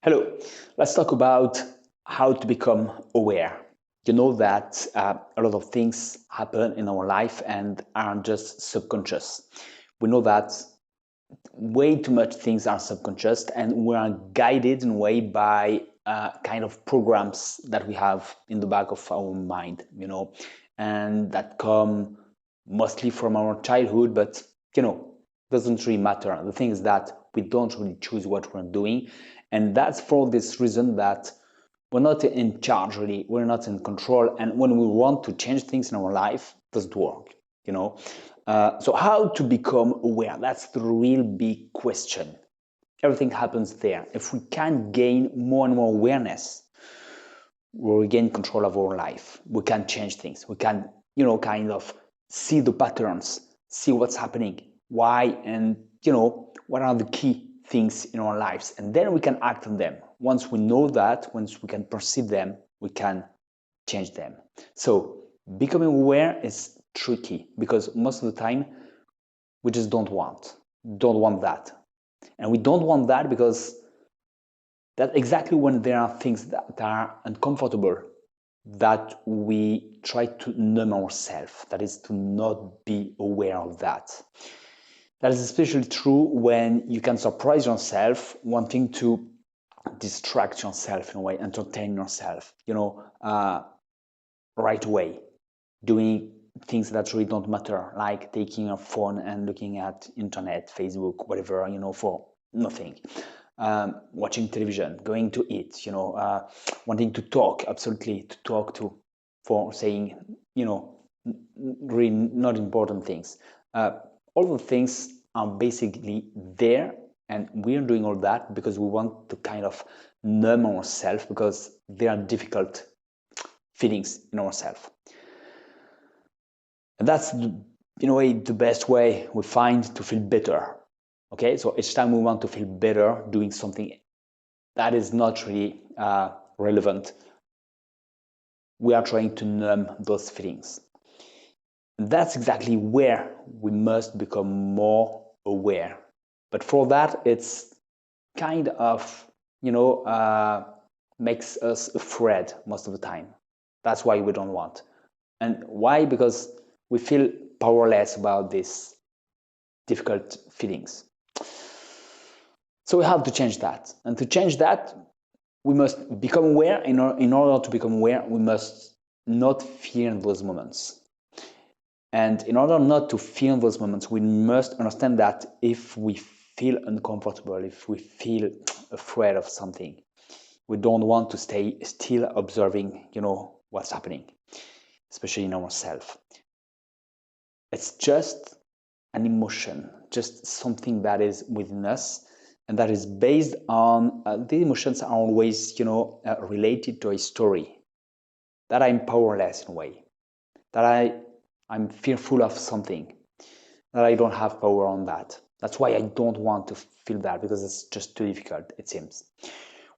Hello, let's talk about how to become aware. You know that a lot of things happen in our life and are just subconscious. We know that way too much things are subconscious and we are guided in a way by kind of programs that we have in the back of our mind, and that come mostly from our childhood, but doesn't really matter. The thing is that we don't really choose what we're doing, and that's for this reason that we're not in charge, really. We're not in control, and when we want to change things in our life, it doesn't work. So how to become aware? That's the real big question. Everything happens there. If we can gain more and more awareness, we'll regain control of our life. We can change things. We can, kind of see the patterns, see what's happening, why, and, what are the key things in our lives. And then we can act on them. Once we know that, once we can perceive them, we can change them. So becoming aware is tricky because most of the time we just don't want that. And we don't want that because that's exactly when there are things that are uncomfortable that we try to numb ourselves, that is to not be aware of that. That is especially true when you can surprise yourself wanting to distract yourself in a way, entertain yourself, right away, doing things that really don't matter, like taking a phone and looking at internet, Facebook, whatever, for nothing. Watching television, going to eat, wanting to talk, absolutely, to talk to, for saying, really not important things. All the things are basically there, and we're doing all that because we want to kind of numb ourselves because they are difficult feelings in ourselves. And that's, in a way, the best way we find to feel better. Okay, so each time we want to feel better doing something that is not really relevant, we are trying to numb those feelings. And that's exactly where we must become more aware. But for that, it's kind of, makes us afraid most of the time. That's why we don't want. And why? Because we feel powerless about these difficult feelings. So we have to change that. And to change that, we must become aware. In order to become aware, we must not fear those moments. And in order not to feel those moments, we must understand that if we feel uncomfortable, if we feel afraid of something, we don't want to stay still observing, what's happening, especially in ourselves. It's just an emotion, just something that is within us, and that is based on the emotions are always, related to a story that I'm powerless in a way, that I'm fearful of something, that I don't have power on that. That's why I don't want to feel that, because it's just too difficult, it seems.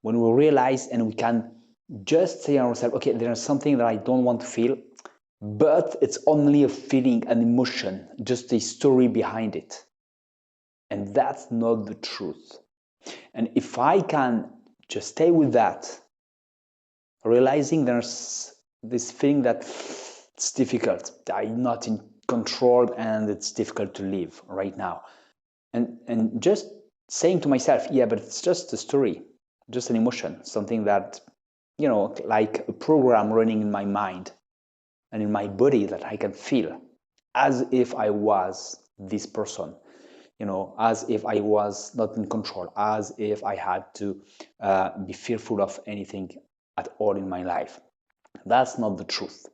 When we realize and we can just say to ourselves, okay, there's something that I don't want to feel, but it's only a feeling, an emotion, just a story behind it. And that's not the truth. And if I can just stay with that, realizing there's this feeling that it's difficult, I'm not in control and it's difficult to live right now. And just saying to myself, yeah, but it's just a story, just an emotion, something that, like a program running in my mind and in my body that I can feel as if I was this person, as if I was not in control, as if I had to be fearful of anything at all in my life. That's not the truth.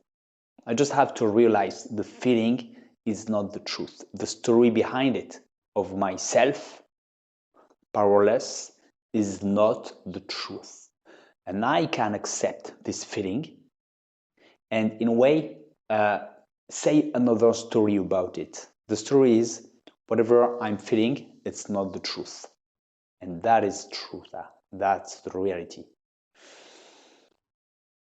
I just have to realize the feeling is not the truth. The story behind it of myself, powerless, is not the truth. And I can accept this feeling and in a way say another story about it. The story is whatever I'm feeling, it's not the truth. And that is truth. That's the reality.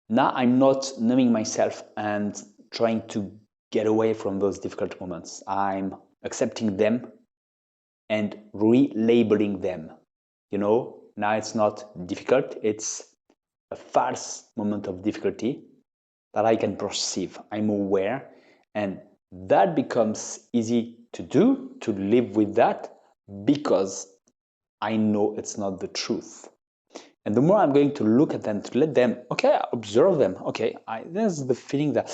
Now I'm not numbing myself and trying to get away from those difficult moments. I'm accepting them and relabeling them, Now it's not difficult, it's a false moment of difficulty that I can perceive. I'm aware, and that becomes easy to do, to live with that, because I know it's not the truth. And the more I'm going to look at them, to let them, okay, observe them, okay, there's the feeling that,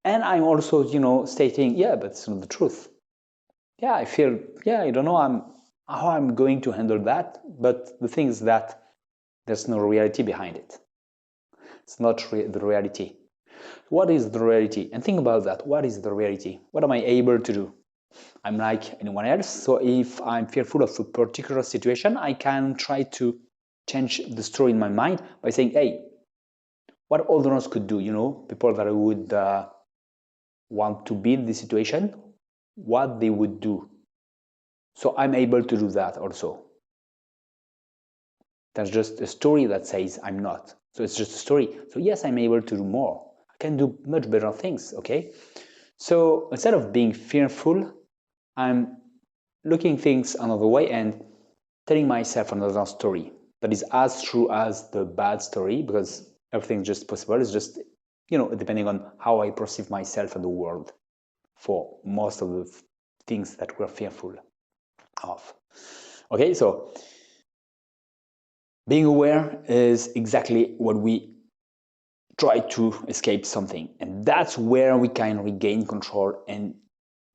and I'm also, stating, yeah, but it's not the truth. Yeah, I feel, yeah, I don't know how I'm going to handle that, but the thing is that there's no reality behind it. It's not the reality. What is the reality? And think about that. What is the reality? What am I able to do? I'm like anyone else. So if I'm fearful of a particular situation, I can try to change the story in my mind by saying, hey, what others could do, people that would want to be in this situation, what they would do. So I'm able to do that also. That's just a story that says I'm not. So it's just a story. So yes, I'm able to do more. I can do much better things, okay? So instead of being fearful, I'm looking things another way and telling myself another story that is as true as the bad story, because everything's just possible. It's just, depending on how I perceive myself and the world for most of the things that we're fearful of. Okay, so being aware is exactly what we try to escape something. And that's where we can regain control and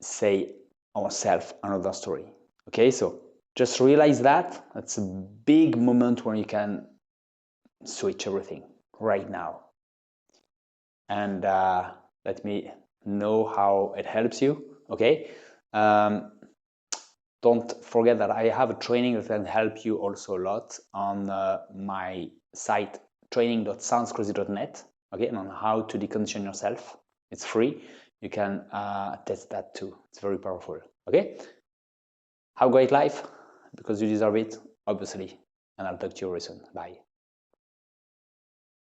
say ourselves another story. Okay, so just realize that. That's a big moment where you can switch everything right now. And let me know how it helps you. Okay. Don't forget that I have a training that can help you also a lot on my site training.soundscrazy.net, okay, and on how to decondition yourself. It's free. You can test that too. It's very powerful. Okay, have a great life because you deserve it, obviously, and I'll talk to you very soon. Bye.